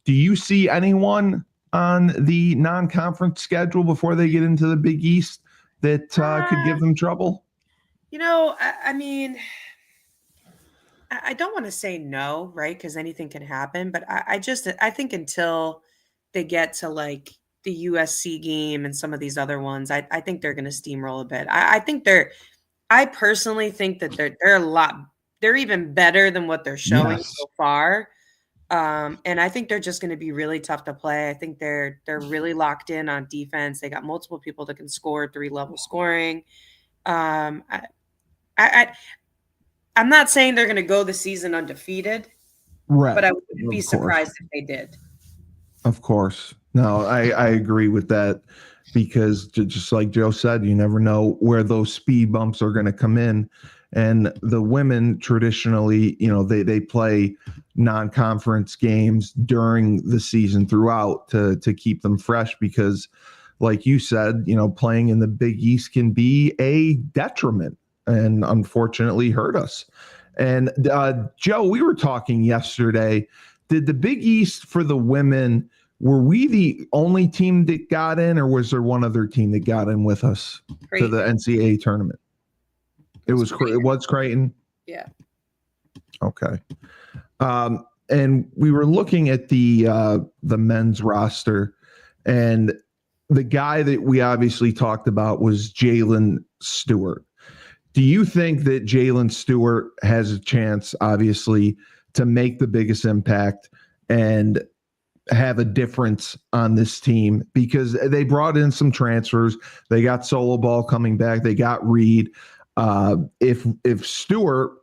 Speaker 1: Do you see anyone on the non-conference schedule before they get into the Big East that could give them trouble?
Speaker 3: I mean, I don't want to say no, right? Because anything can happen. But I think until they get to like the USC game and some of these other ones, I think they're going to steamroll a bit. I personally think that they're even better than what they're showing so far. And I think they're just going to be really tough to play. I think they're really locked in on defense. They got multiple people that can score 3-level scoring. I'm not saying they're going to go the season undefeated,
Speaker 1: right?
Speaker 3: But I wouldn't be surprised if they did.
Speaker 1: Of course. No, I agree with that because just like Joe said, you never know where those speed bumps are going to come in. And the women traditionally, they play non-conference games during the season throughout to keep them fresh because, like you said, playing in the Big East can be a detriment and unfortunately hurt us. And Joe, we were talking yesterday. Did the Big East for the women, were we the only team that got in, or was there one other team that got in with us to the NCAA tournament? It was Creighton.
Speaker 3: Yeah.
Speaker 1: Okay. And we were looking at the men's roster, and the guy that we obviously talked about was Jalen Stewart. Do you think that Jalen Stewart has a chance, obviously, to make the biggest impact and have a difference on this team? Because they brought in some transfers. They got Solo Ball coming back. They got Reed. If Stewart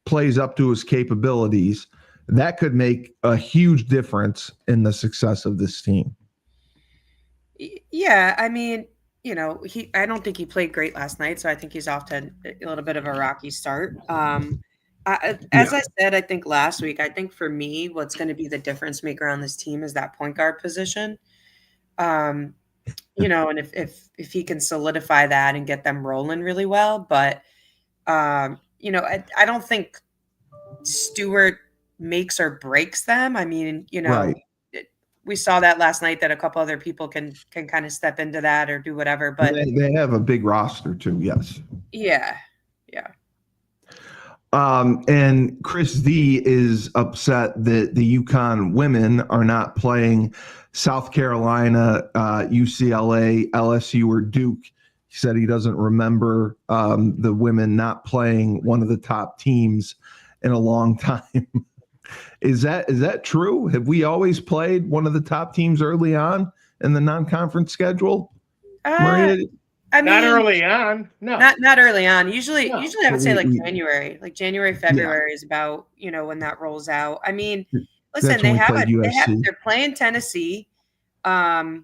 Speaker 1: plays up to his capabilities, that could make a huge difference in the success of this team.
Speaker 3: Yeah, I mean, I don't think he played great last night, so I think he's off to a little bit of a rocky start. As I said, I think last week, I think for me, what's going to be the difference maker on this team is that point guard position. And if he can solidify that and get them rolling really well, but I don't think Stewart makes or breaks them. I mean,
Speaker 1: Right.
Speaker 3: We saw that last night that a couple other people can kind of step into that or do whatever. But
Speaker 1: they have a big roster too. Yes.
Speaker 3: Yeah.
Speaker 1: And Chris D is upset that the UConn women are not playing South Carolina, UCLA, LSU, or Duke. He said he doesn't remember the women not playing one of the top teams in a long time. Is that true? Have we always played one of the top teams early on in the non-conference schedule? Maria?
Speaker 2: I mean, not early on. No,
Speaker 3: not early on. Usually I would say January, February is about, when that rolls out. I mean, listen, they're playing Tennessee. I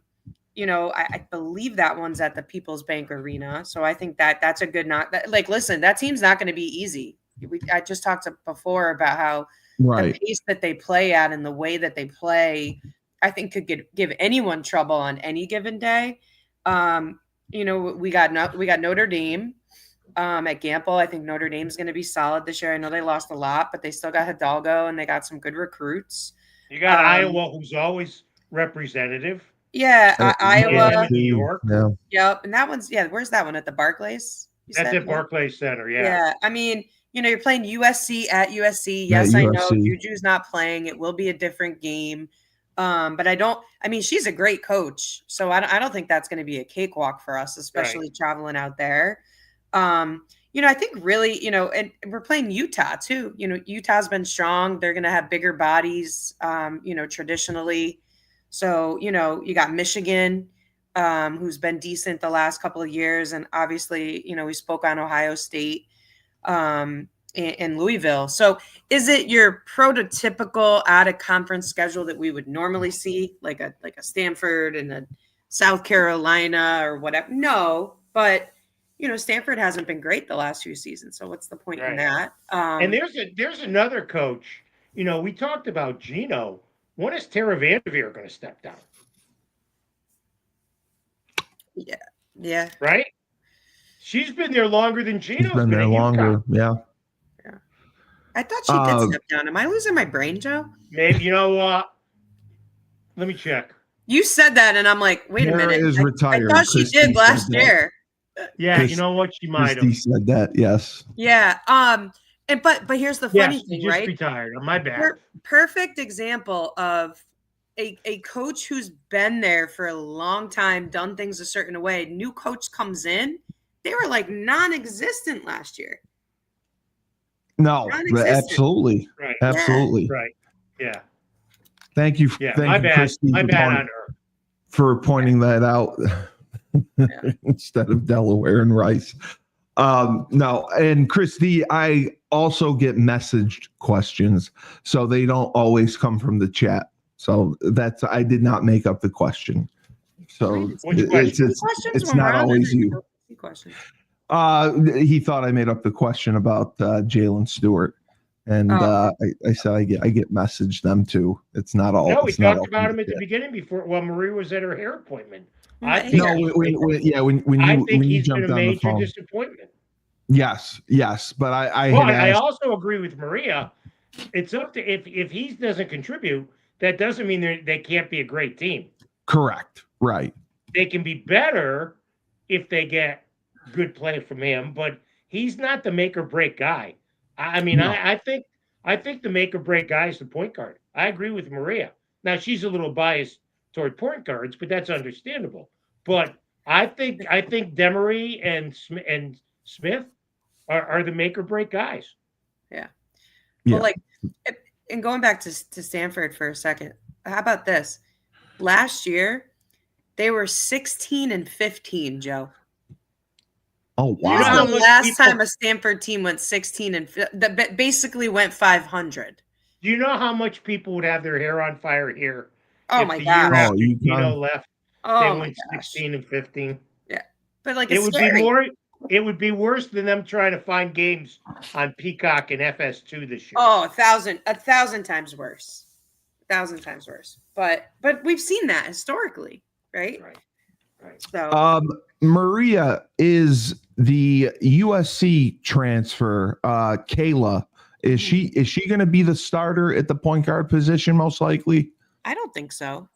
Speaker 3: believe that one's at the People's Bank Arena. So I think that's a good listen, that team's not going to be easy. I just talked before about how the pace that they play at and the way that they play, I think could give anyone trouble on any given day. We got Notre Dame at Gamble. I think Notre Dame's going to be solid this year. I know they lost a lot, but they still got Hidalgo and they got some good recruits.
Speaker 2: You got Iowa, who's always representative.
Speaker 3: Yeah, Iowa,
Speaker 2: New York.
Speaker 1: Yeah.
Speaker 3: Yep, and that one's where's that one at the Barclays?
Speaker 2: That's at Barclays Center. Yeah.
Speaker 3: Yeah, I mean, you're playing USC at USC. Yes, I know Juju's not playing. It will be a different game. But she's a great coach. So I don't think that's going to be a cakewalk for us, especially traveling out there. I think really, and we're playing Utah too. Utah's been strong. They're going to have bigger bodies, traditionally. So, you got Michigan, who's been decent the last couple of years. And obviously, we spoke on Ohio State, and Louisville. So is it your prototypical out of conference schedule that we would normally see, like a Stanford and a South Carolina or whatever? No, but Stanford hasn't been great the last few seasons. So what's the point in that?
Speaker 2: And there's another coach. We talked about Gino. When is Tara Vanderveer going to step down?
Speaker 3: Yeah.
Speaker 2: Right? She's been there longer than Gino's
Speaker 1: been there longer. Yeah.
Speaker 3: I thought she did step down. Am I losing my brain, Joe?
Speaker 2: Maybe. You know what? Let me check.
Speaker 3: You said that, and I'm like, wait a minute.
Speaker 1: Is retired.
Speaker 3: I thought she did last year.
Speaker 2: Yeah, you know what? She might have.
Speaker 1: Christy said that. Yes.
Speaker 3: Yeah. But here's the funny thing,
Speaker 2: just
Speaker 3: right?
Speaker 2: Retired. My bad.
Speaker 3: Perfect example of a coach who's been there for a long time, done things a certain way. New coach comes in, they were like non-existent last year.
Speaker 1: No, absolutely.
Speaker 2: Right.
Speaker 1: Absolutely.
Speaker 2: Right. Yeah.
Speaker 1: Thank you.
Speaker 2: Yeah.
Speaker 1: Thank
Speaker 2: My
Speaker 1: you,
Speaker 2: bad.
Speaker 1: Christy,
Speaker 2: My bad on her.
Speaker 1: for pointing that out instead of Delaware and Rice. No, and Christy, I also get messaged questions, so they don't always come from the chat. So I did not make up the question. So it's not always you. He thought I made up the question about Jalen Stewart, and I said I get messaged them too. It's not all.
Speaker 2: No, we talked about him at the beginning before while Marie was at her hair appointment.
Speaker 1: When you
Speaker 2: he's
Speaker 1: jumped
Speaker 2: been a
Speaker 1: on the
Speaker 2: major
Speaker 1: phone.
Speaker 2: disappointment.
Speaker 1: Yes, but
Speaker 2: I also agree with Maria. It's up to if he doesn't contribute, that doesn't mean they can't be a great team.
Speaker 1: Correct. Right.
Speaker 2: They can be better if they get good play from him, but he's not the make or break guy. I mean, no. I think the make or break guy is the point guard. I agree with Maria. Now she's a little biased toward point guards, but that's understandable. But I think Demery and Smith are the make or break guys.
Speaker 3: Yeah. Well, and going back to Stanford for a second, how about this? Last year, they were 16-15, Joe.
Speaker 1: Oh, wow.
Speaker 3: This is the last time a Stanford team went 16 and that basically went 500.
Speaker 2: Do you know how much people would have their hair on fire here?
Speaker 3: Oh my gosh.
Speaker 2: Left.
Speaker 3: Oh,
Speaker 2: they went 16 and 15.
Speaker 3: Yeah. But like
Speaker 2: it would be worse than them trying to find games on Peacock and FS2 this year.
Speaker 3: Oh, 1,000 times worse. 1,000 times worse. But we've seen that historically, right? Right. So
Speaker 1: Maria is the USC transfer. Kayla, is she going to be the starter at the point guard position most likely?
Speaker 3: I don't think so.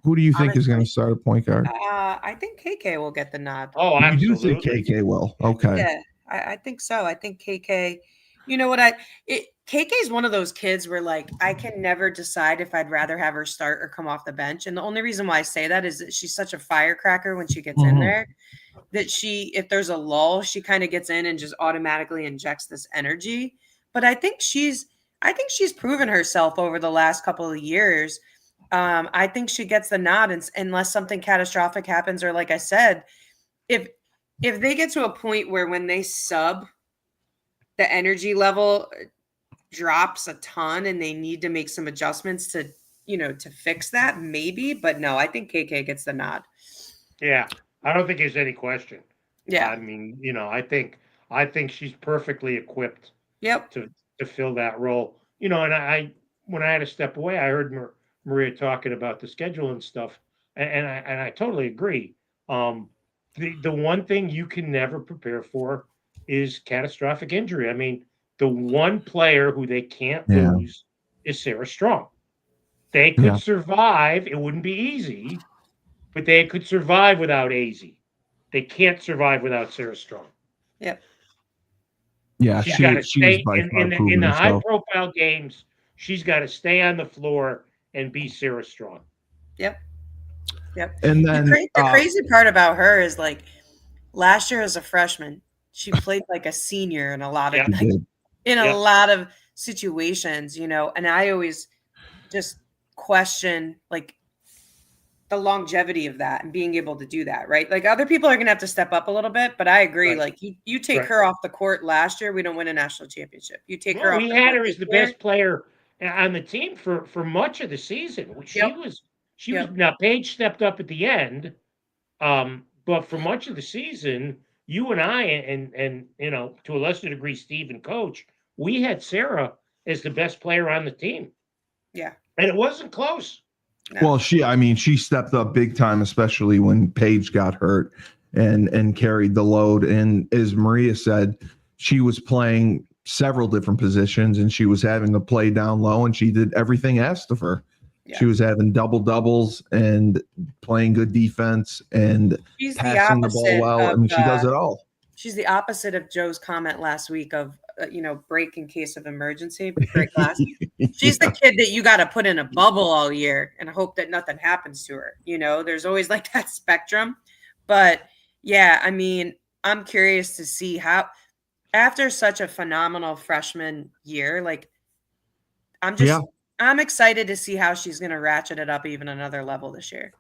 Speaker 1: Who do you think is going to start at point guard?
Speaker 3: I think KK will get the nod.
Speaker 2: Oh, absolutely.
Speaker 1: You do think KK will? Okay.
Speaker 3: Yeah, I think so. I think KK. You know what? KK is one of those kids where like I can never decide if I'd rather have her start or come off the bench. And the only reason why I say that is that she's such a firecracker when she gets in there that if there's a lull, she kind of gets in and just automatically injects this energy. But I think she's proven herself over the last couple of years. I think she gets the nod unless something catastrophic happens, or like I said, if they get to a point where when they sub, the energy level drops a ton and they need to make some adjustments to fix that, maybe. But no, I think KK gets the nod.
Speaker 2: Yeah, I don't think there's any question.
Speaker 3: Yeah,
Speaker 2: I mean, I think she's perfectly equipped.
Speaker 3: Yep.
Speaker 2: To fill that role. And when I had to step away, I heard Maria talking about the schedule and stuff, and I totally agree. The one thing you can never prepare for is catastrophic injury. I mean, the one player who they can't lose is Sarah Strong. They could survive. It wouldn't be easy, but they could survive without AZ. They can't survive without Sarah Strong.
Speaker 3: Yep.
Speaker 1: Yeah,
Speaker 2: she's got to stay in the high-profile games. She's got to stay on the floor and be Sarah Strong.
Speaker 3: Yep.
Speaker 1: And then
Speaker 3: the crazy part about her is like last year as a freshman, she played like a senior in a lot of
Speaker 2: Yeah.
Speaker 3: a lot of situations, you know, and I always just question like the longevity of that and being able to do that, right? Like other people are going to have to step up a little bit, but I agree.
Speaker 2: Right.
Speaker 3: Like you take her off the court last year, we don't win a national championship. You take her off.
Speaker 2: We had her as the best player on the team for much of the season. She was now Paige stepped up at the end, but for much of the season, you and I and you know, to a lesser degree, Steve and Coach, we had Sarah as the best player on the team.
Speaker 3: Yeah,
Speaker 2: and it wasn't close.
Speaker 1: No. Well, she stepped up big time, especially when Paige got hurt and carried the load. And as Maria said, she was playing several different positions and she was having to play down low and she did everything asked of her. Yeah. She was having double doubles and playing good defense and passing the ball well. I mean, she does it all.
Speaker 3: She's the opposite of Joe's comment last week of, break in case of emergency, break glass. She's the kid that you got to put in a bubble all year and hope that nothing happens to her. You know, there's always like that spectrum. But yeah, I mean, I'm curious to see how, after such a phenomenal freshman year, like I'm excited to see how she's going to ratchet it up even another level this year.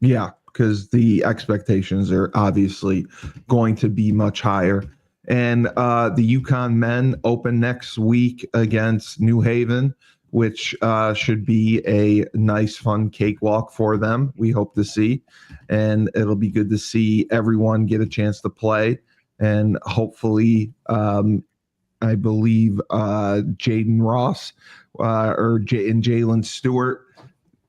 Speaker 1: Yeah, because the expectations are obviously going to be much higher. And the UConn men open next week against New Haven, which should be a nice, fun cakewalk for them. We hope to see. And it'll be good to see everyone get a chance to play. And hopefully, I believe Jaden Ross and Jalen Stewart.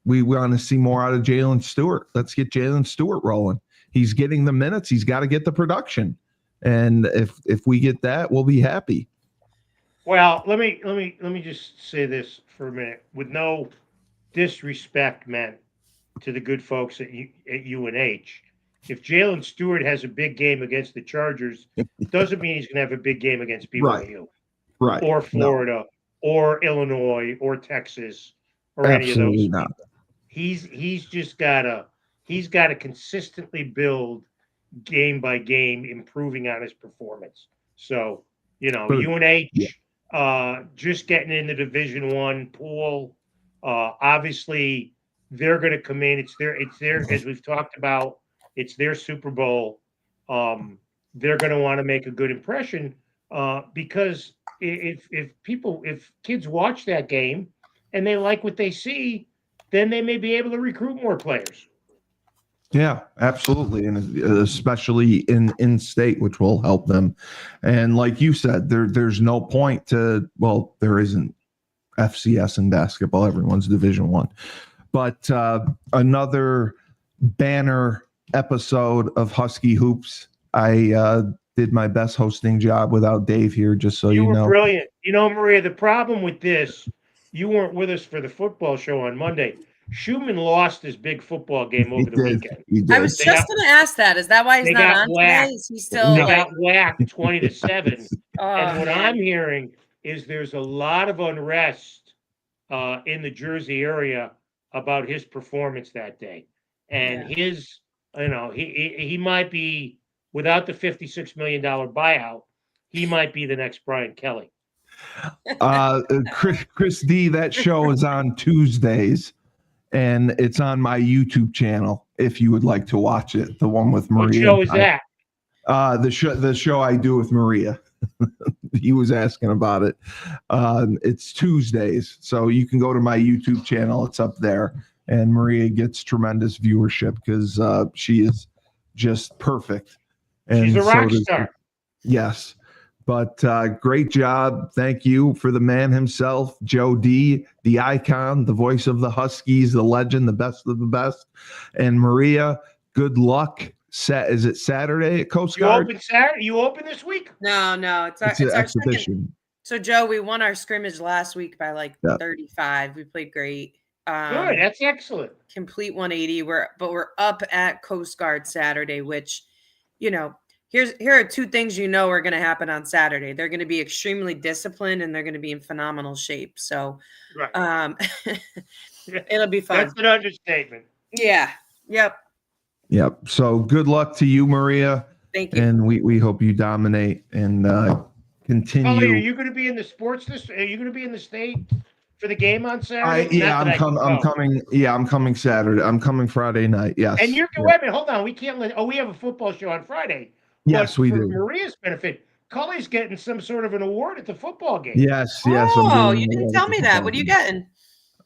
Speaker 1: We want to see more out of Jalen Stewart. Let's get Jalen Stewart rolling. He's getting the minutes. He's got to get the production. And if we get that, we'll be happy.
Speaker 2: Well, let me just say this for a minute, with no disrespect meant to the good folks at UNH. If Jalen Stewart has a big game against the Chargers, doesn't mean he's going to have a big game against BYU,
Speaker 1: right?
Speaker 2: Or Florida, or Illinois, or Texas, or
Speaker 1: Absolutely
Speaker 2: any of those.
Speaker 1: Not.
Speaker 2: He's just gotta consistently build game by game, improving on his performance. So, UNH just getting in the Division I pool. Obviously, they're going to come in. It's their as we've talked about. It's their Super Bowl. They're going to want to make a good impression because if kids watch that game and they like what they see, then they may be able to recruit more players.
Speaker 1: Yeah, absolutely. And especially in state, which will help them. And like you said, there's no point to, there isn't FCS in basketball. Everyone's Division I. But another banner episode of Husky Hoops. I did my best hosting job without Dave here, just so you know.
Speaker 2: You were brilliant. Maria, the problem with this, you weren't with us for the football show on Monday. Schumann lost his big football game over the weekend.
Speaker 3: I was just going to ask that. Is that why he's not on today? Is he still?
Speaker 2: They got whacked 20-7. And what I'm hearing is there's a lot of unrest in the Jersey area about his performance that day, and his, he might be, without the $56 million buyout, he might be the next Brian Kelly.
Speaker 1: Chris D, that show is on Tuesdays. And it's on my YouTube channel if you would like to watch it. The one with Maria.
Speaker 2: What show is that?
Speaker 1: The show I do with Maria. He was asking about it. It's Tuesdays, so you can go to my YouTube channel. It's up there, and Maria gets tremendous viewership because she is just perfect. And
Speaker 2: she's a rock star.
Speaker 1: Yes. But great job. Thank you for the man himself, Joe D, the icon, the voice of the Huskies, the legend, the best of the best. And Maria, good luck. Is it Saturday at Coast Guard?
Speaker 2: You open Saturday? You open this week?
Speaker 3: No. It's our exhibition. Second. So, Joe, we won our scrimmage last week by 35. We played great.
Speaker 2: Good. That's excellent.
Speaker 3: Complete 180. We're up at Coast Guard Saturday, which, here are two things are going to happen on Saturday. They're going to be extremely disciplined and they're going to be in phenomenal shape. So it'll be fun.
Speaker 2: That's an understatement.
Speaker 3: Yeah. Yep.
Speaker 1: So good luck to you, Maria.
Speaker 3: Thank you.
Speaker 1: And we hope you dominate and continue.
Speaker 2: Holly, are you going to be in the Are you going to be in the state for the game on Saturday?
Speaker 1: I'm coming. Yeah, I'm coming Saturday. I'm coming Friday night. Yes.
Speaker 2: And you're wait a minute, hold on. We can't let. Oh, we have a football show on Friday.
Speaker 1: Yes, we
Speaker 2: for
Speaker 1: do.
Speaker 2: Maria's benefit, Cully's getting some sort of an award at the football game.
Speaker 1: Yes.
Speaker 3: Oh, you didn't tell me that. What are you getting?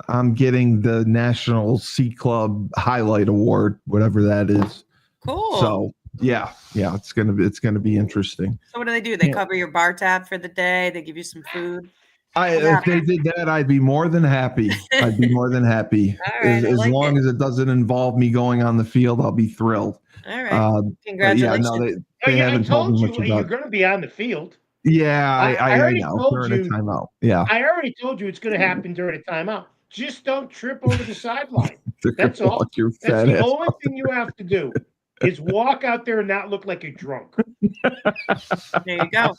Speaker 1: I'm getting the National C Club Highlight Award, whatever that is.
Speaker 3: Cool.
Speaker 1: So yeah, it's gonna be interesting.
Speaker 3: So what do? They cover your bar tab for the day. They give you some food.
Speaker 1: If they did that, I'd be more than happy. All right, as long as it doesn't involve me going on the field, I'll be thrilled.
Speaker 3: All right. Congratulations.
Speaker 1: They haven't told me much about.
Speaker 2: You're going to be on the field.
Speaker 1: Yeah, I
Speaker 2: already
Speaker 1: know.
Speaker 2: told
Speaker 1: During
Speaker 2: you.
Speaker 1: a timeout. Yeah.
Speaker 2: I already told you it's going to happen during a timeout. Just don't trip over the sideline. That's all. That's the only thing you have to do is walk out there and not look like you're drunk.
Speaker 3: There you go.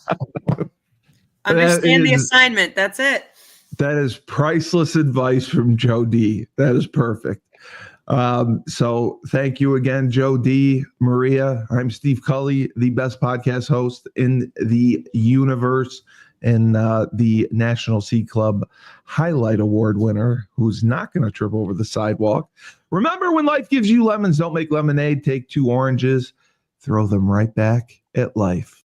Speaker 3: Understand the assignment. That's it.
Speaker 1: That is priceless advice from Joe D. That is perfect. So thank you again, Joe D. Maria. I'm Steve Cully, the best podcast host in the universe, and the National C Club Highlight Award winner who's not going to trip over the sidewalk. Remember, when life gives you lemons, don't make lemonade. Take 2 oranges, throw them right back at life.